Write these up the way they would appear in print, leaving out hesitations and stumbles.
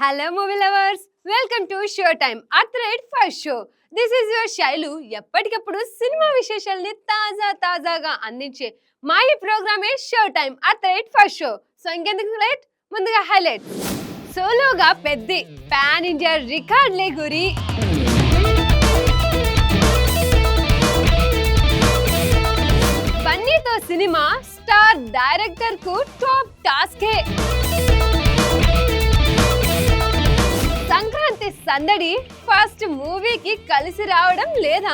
Hello movie lovers, welcome to show time at the rate first show. This is your Shailu. ఎప్పటికప్పుడు cinema విశేషాలని తాజాగా అందించే మా ఈ ప్రోగ్రామే show time at the rate first show. So ఇంకెందుకు లేట్, ముందుగా హైలైట్. సోలోగా పెద్ద పాన్ ఇండియా రికార్డులే గురి. బన్నీతో సినిమా స్టార్ డైరెక్టర్ కు టాప్ టాస్కే. సంక్రాంతి సందడి ఫస్ట్ మూవీకి కలిసి రావడం లేదా?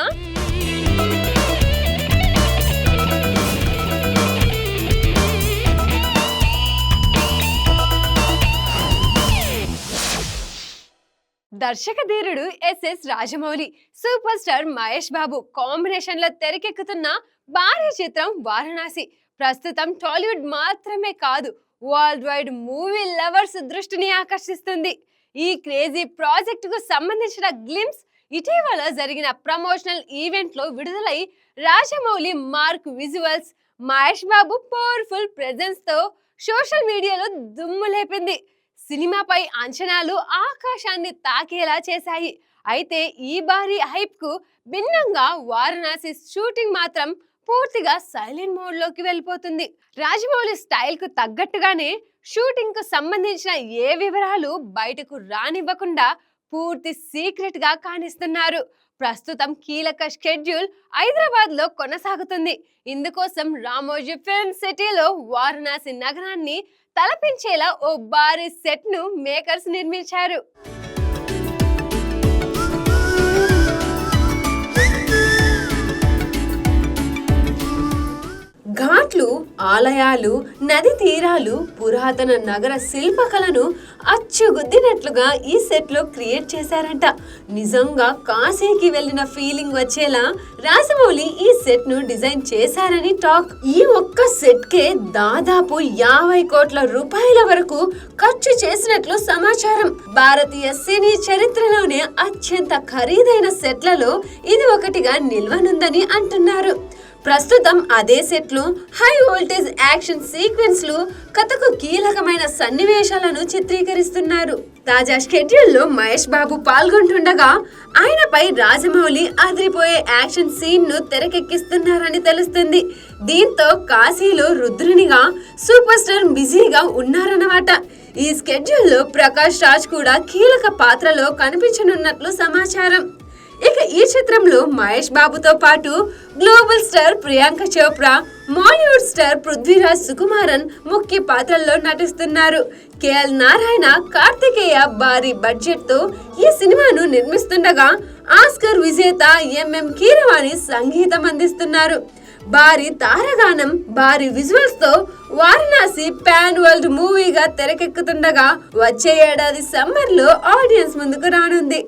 దర్శక ధీరుడు SS Rajamouli, super star Mahesh Babu combination లో తెరకెక్కుతున్న భారీ చిత్రం వారణాసి ప్రస్తుతం టాలీవుడ్ మాత్రమే కాదు, వరల్డ్ వైడ్ మూవీ లవర్స్ దృష్టిని ఆకర్షిస్తుంది. ఈ క్రేజీ ప్రాజెక్ట్ కు సంబంధించిన గ్లిమ్స్ ఇటీవల జరిగిన ప్రమోషనల్ ఈవెంట్ లో విడుదలై Rajamouli mark visuals, Mahesh Babu powerful presence తో సోషల్ మీడియాలో దుమ్ము లేపింది. సినిమాపై అంచనాలు ఆకాశాన్ని తాకేలా చేశాయి. అయితే ఈ భారీ హైప్ కు భిన్నంగా వారణాసి షూటింగ్ మాత్రం పూర్తిగా సైలెంట్ మోడ్ లోకి వెళ్ళిపోతుంది. రాజమౌళి స్టైల్ కు తగ్గట్టుగానే షూటింగ్ కు సంబంధించిన ఏ వివరాలు బయటకు రానివ్వకుండా పూర్తి సీక్రెట్ గా కానిస్తున్నారు. ప్రస్తుతం కీలక షెడ్యూల్ హైదరాబాద్ లో కొనసాగుతుంది. ఇందుకోసం రామోజీ ఫిల్మ్ సిటీలో వారణాసి నగరాన్ని తలపించేలా ఓ భారీ సెట్ ను మేకర్స్ నిర్మించారు. ఘాట్లు, ఆలయాలు, నది తీరాలు, పురాతన నగర శిల్పకళను అచ్చుగుద్దినట్లుగా ఈ సెట్ లో క్రియేట్ చేశారంట. నిజంగా కాశీకి వెళ్ళిన ఫీలింగ్ వచ్చేలా రాజమౌళి ఈ సెట్ ను డిజైన్ చేశారని టాక్. ఈ ఒక్క సెట్ కే దాదాపు 50 కోట్ల రూపాయల వరకు ఖర్చు చేసినట్లు సమాచారం. భారతీయ సినీ చరిత్రలోనే అత్యంత ఖరీదైన సెట్లలో ఇది ఒకటిగా నిల్వనుందని అంటున్నారు. ప్రస్తుతం అదే సెట్లు హై వోల్టేజ్ యాక్షన్ సీక్వెన్స్లు, కథకు కీలకమైన సన్నివేశాలను చిత్రీకరిస్తున్నారు. తాజా షెడ్యూల్లో మహేష్ బాబు పాల్గొంటుండగా ఆయనపై రాజమౌళి అదిరిపోయే యాక్షన్ సీన్ ను తెరకెక్కిస్తున్నారని తెలుస్తుంది. దీంతో కాశీలో రుద్రునిగా సూపర్ స్టార్ బిజీగా ఉన్నారన్నమాట. ఈ స్కెడ్యూల్లో ప్రకాష్ రాజ్ కూడా కీలక పాత్రలో కనిపించనున్నట్లు సమాచారం. ఇక ఈ చిత్రంలో మహేష్ బాబుతో పాటు global star Priyanka Chopra, Mollywood star Prithviraj Sukumaran ముఖ్య పాత్రల్లో నటిస్తున్నారు. కేఎల్ నారాయణ, కార్తికేయ భారీ బడ్జెట్ తో ఈ సినిమాను నిర్మిస్తుండగా ఆస్కర్ విజేత ఎంఎం కీరవాణి సంగీతం అందిస్తున్నారు. భారీ తారగానం, భారీ విజువల్స్ తో వారణాసి పాన్ వరల్డ్ మూవీగా తెరకెక్కుతుండగా వచ్చే ఏడాది సమ్మర్ లో ఆడియన్స్ ముందుకు రానుంది.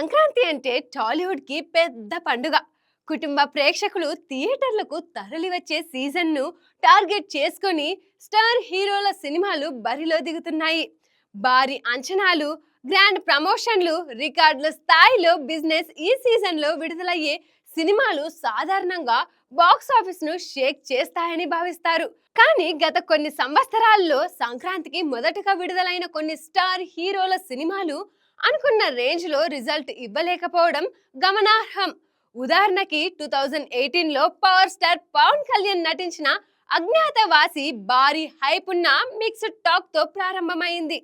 సంక్రాంతి అంటే టాలీవుడ్ కి పెద్ద పండుగ. కుటుంబ ప్రేక్షకులు థియేటర్లకు తరలి వచ్చే సీజన్ ను టార్గెట్ చేసుకొని స్టార్ హీరోల సినిమాలు బరిలో దిగుతున్నాయి. భారీ అంచనాలు, గ్రాండ్ ప్రమోషన్లు, రికార్డుల స్థాయిలో బిజినెస్ ఈ సీజన్ లో విడుదలయ్యే సినిమాలు సాధారణంగా బాక్స్ ఆఫీస్ ను షేక్ చేస్తాయని భావిస్తారు. కానీ గత కొన్ని సంవత్సరాల్లో సంక్రాంతికి మొదటగా విడుదలైన కొన్ని స్టార్ హీరోల సినిమాలు అనుకున్న రేంజ్ లో రిజల్ట్ ఇవ్వలేకపోవడం గమనార్హం. ఉదాహరణకి 2018 లో పవర్ స్టార్ పవన్ కళ్యాణ్ నటించిన అజ్ఞాతవాసి భారీ హైప్ ఉన్న మిక్స్డ్ టాక్ తో ప్రారంభమైంది.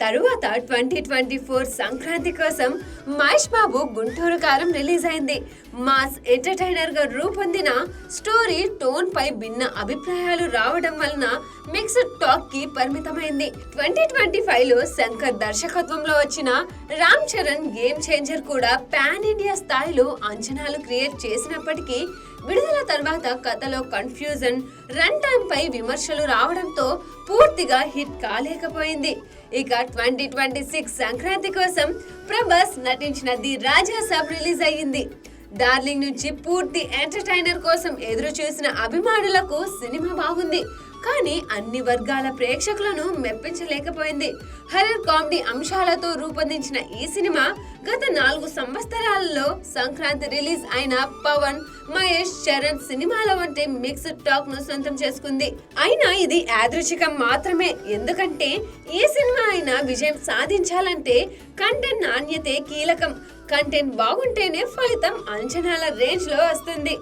తరువాత 2024 సంక్రాంతి కోసం మహేష్ బాబు గుంటూరు కారం రిలీజ్ అయింది. మాస్ ఎంటర్టైనర్ గా రూపొందిన స్టోరీ టోన్ పై భిన్న అభిప్రాయాలు రావడం వలన మిక్స్డ్ టాక్ కి పరిమితమైంది. 2025 లో శంకర్ దర్శకత్వంలో వచ్చిన రామ్ చరణ్ గేమ్ చేంజర్ కూడా పాన్ ఇండియా స్థాయిలో అంచనాలు క్రియేట్ చేసినప్పటికీ విడుదల తర్వాత కథలో కన్ఫ్యూజన్, రన్ టైం పై విమర్శలు రావడంతో పూర్తిగా హిట్ కాలేకపోయింది. ఇక 2026 సంక్రాంతి కోసం ప్రభాస్ నటించిన ది రాజా సాబ్ రిలీజ్ అయ్యింది. డార్లింగ్ నుంచి పూర్తి ఎంటర్టైనర్ కోసం ఎదురు చూసిన అభిమానులకు సినిమా బాగుంది. కానీ అన్ని వర్గాల ప్రేక్షకులను మెప్పించలేకపోయింది. హర్రర్ కామెడీ అంశాలతో రూపొందించిన ఈ సినిమా గత 4 సంవత్సరాలలో సంక్రాంతి రిలీజ్ అయిన పవన్, మహేష్, చరణ్ సినిమాల వంటి మిక్స్డ్ టాక్ ను సొంతం చేసుకుంది. అయినా ఇది యాదృచ్ఛికం మాత్రమే. ఎందుకంటే ఏ సినిమా అయినా విజయం సాధించాలంటే కంటెంట్ నాణ్యతే కీలకం. కంటెంట్ బాగుంటేనే ఫలితం అంచనాల రేంజ్ లో వస్తుంది.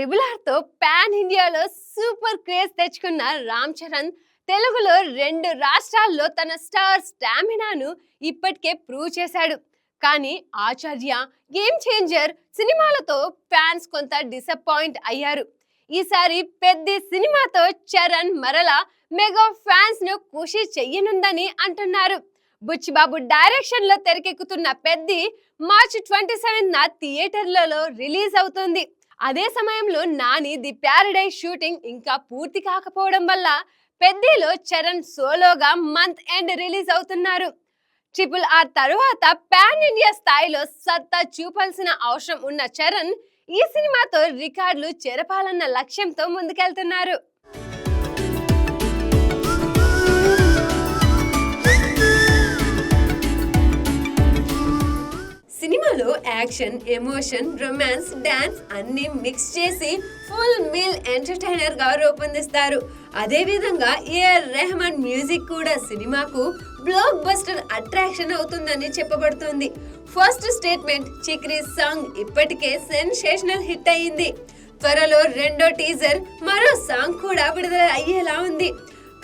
RRR తో పాన్ ఇండియాలో సూపర్ క్రేజ్ తెచ్చుకున్న రామ్ చరణ్ తెలుగులో 2 రాష్ట్రాల్లో తన స్టార్ స్టామినాను ఇప్పటికే ప్రూవ్ చేశాడు. కానీ ఆచార్య, గేమ్ చేంజర్ సినిమాలతో ఫ్యాన్స్ కొంత డిసప్పాయింట్ అయ్యారు. ఈసారి పెద్ద సినిమాతో చరణ్ మరలా మెగా ఫ్యాన్స్ ను ఖుషి చెయ్యనుందని అంటున్నారు. బుచ్చిబాబు డైరెక్షన్ లో తెరకెక్కుతున్న పెద్ది మార్చి 27న థియేటర్లలో రిలీజ్ అవుతుంది. అదే సమయంలో నాని ది ప్యారడైజ్ షూటింగ్ ఇంకా పూర్తి కాకపోవడం వల్ల పెద్దిలో చరణ్ సోలోగా మంత్ ఎండ్ రిలీజ్ అవుతున్నారు. RRR తరువాత పాన్ ఇండియా స్థాయిలో సత్తా చూపాల్సిన అవసరం ఉన్న చరణ్ ఈ సినిమాతో రికార్డులు చెరపాలన్న లక్ష్యంతో ముందుకెళ్తున్నారు. సినిమాలో యాక్షన్, ఎమోషన్, రొమాన్స్, డాన్స్ అన్ని మిక్స్ చేసి ఫుల్ మీల్ ఎంటర్టైనర్ గా రూపొందిస్తారు. అదే విధంగా AR రెహమాన్ మ్యూజిక్ కూడా సినిమాకు బ్లాక్ బస్టర్ అట్రాక్షన్ అవుతుందని చెప్పబడుతుంది. ఫస్ట్ స్టేట్మెంట్ చిక్రీ సాంగ్ ఇప్పటికే సెన్సేషనల్ హిట్ అయింది. త్వరలో 2వ టీజర్, మరో సాంగ్ కూడా విడుదల అయ్యేలా ఉంది.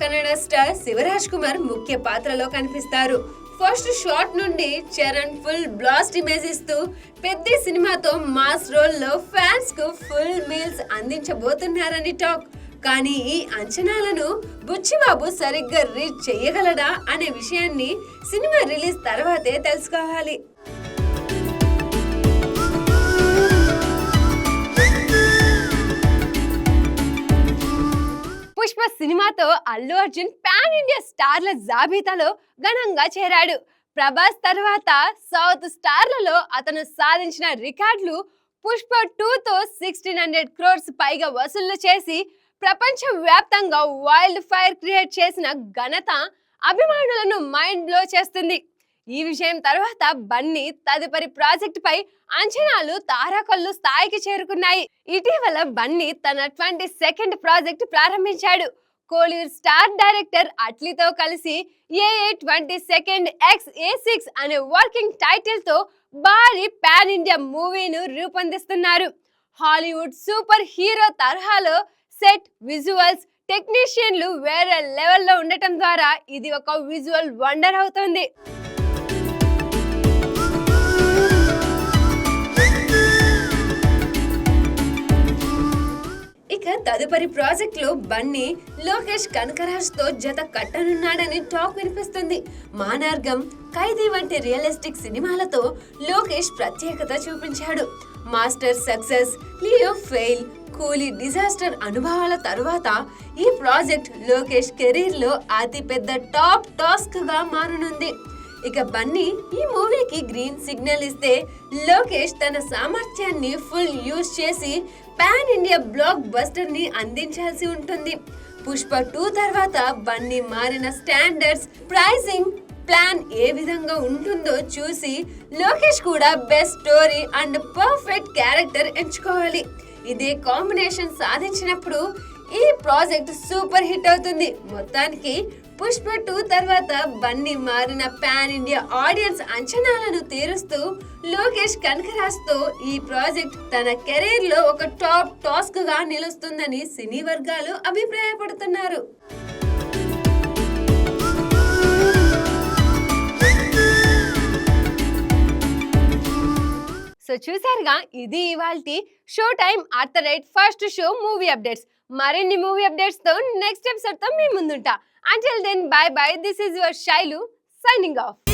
కన్నడ స్టార్ శివరాజ్ కుమార్ ముఖ్య పాత్రలో కనిపిస్తారు. ఫస్ట్ షాట్ నుండి చరణ్ ఫుల్ బ్లాస్ట్ ఇమేజ్ ఇస్తూ పెద్ద సినిమాతో మాస్ రోల్ లో ఫ్యాన్స్ కు ఫుల్ మీల్స్ అందించబోతున్నారని టాక్. కానీ ఈ అంచనాలను బుచ్చిబాబు సరిగ్గా రీచ్ చేయగలడా అనే విషయాన్ని సినిమా రిలీజ్ తర్వాతే తెలుసుకోవాలి. పుష్ప సినిమాతో అల్లు అర్జున్ పాన్ ఇండియా స్టార్ల జాబితాలో ఘనంగా చేరాడు. ప్రభాస్ తర్వాత సౌత్ స్టార్లలో అతను సాధించిన రికార్డులు పుష్ప 2తో 1600 crores పైగా వసూళ్లు చేసి ప్రపంచ వ్యాప్తంగా వైల్డ్ ఫైర్ క్రియేట్ చేసిన ఘనత అభిమానులను మైండ్ బ్లో చేస్తుంది. ఈ విషయం తర్వాత బన్నీ తదుపరి ప్రాజెక్ట్ పై అంచనాలు తారాకొల్లు స్థాయికి చేరుకున్నాయి. ఇటీవల బన్నీ తన 22nd ప్రాజెక్ట్ ప్రారంభించాడు. కోలీవుడ్ స్టార్ డైరెక్టర్ అట్లీతో కలిసి AA 22nd XA6 అనే వర్కింగ్ టైటిల్ తో భారీ పాన్ ఇండియా మూవీను రూపొందిస్తున్నారు. హాలీవుడ్ సూపర్ హీరో తరహాలో సెట్, విజువల్స్, టెక్నీషియన్లు వేరే లెవెల్లో ఉండటం ద్వారా ఇది ఒక విజువల్ వండర్ అవుతుంది. ఇక తదుపరి ప్రాజెక్ట్ లో బన్నీ లోకేష్ కనకరాజ్ తో జత కట్టనున్నాడని టాక్ వినిపిస్తుంది. మానార్గం, ఖైదీ వంటి రియలిస్టిక్ సినిమాలతో లోకేష్ ప్రత్యేకత చూపించాడు. మాస్టర్ సక్సెస్, లియో ఫెయిల్, కూలీ డిజాస్టర్ అనుభవాల తరువాత ఈ ప్రాజెక్ట్ లోకేష్ కెరీర్ లో అతి పెద్ద టాప్ టాస్క్ గా మారనుంది. ఇక బన్నీ ఈ మూవీకి గ్రీన్ సిగ్నల్ ఇస్తే లోకేష్ తన సామర్థ్యాన్ని ఫుల్ యూజ్ చేసి పాన్ ఇండియా బ్లాక్ బస్టర్ ని అందించాల్సి ఉంటుంది. పుష్ప 2 తర్వాత బన్నీ మారిన స్టాండర్డ్స్, ప్రైసింగ్, ప్లాన్ ఏ విధంగా ఉంటుందో చూసి లోకేష్ కూడా best story and perfect character ఎంచుకోవాలి. ఇదే కాంబినేషన్ సాధించినప్పుడు ఈ ప్రాజెక్ట్ సూపర్ హిట్ అవుతుంది. మొత్తానికి పుష్ప 2 తర్వాత బన్నీ మారిన పాన్ ఇండియా ఆడియన్స్ అంచనాలను తీరుస్తూ లోకేష్ కనకరాజ్ తో ఈ ప్రాజెక్ట్ తన కెరీర్ లో ఒక టాప్ టాస్క్ గా నిలుస్తుందని సినీ వర్గాలు అభిప్రాయపడుతున్నారు. సో చూసారుగా, ఇది ఇవాల్టి show time @first show movie updates. మరిన్ని మూవీ అప్డేట్స్ తో నెక్స్ట్ ఎపిసోడ్ తో మీ ముందుంటా. Until then, bye bye. This is your Shailu signing off.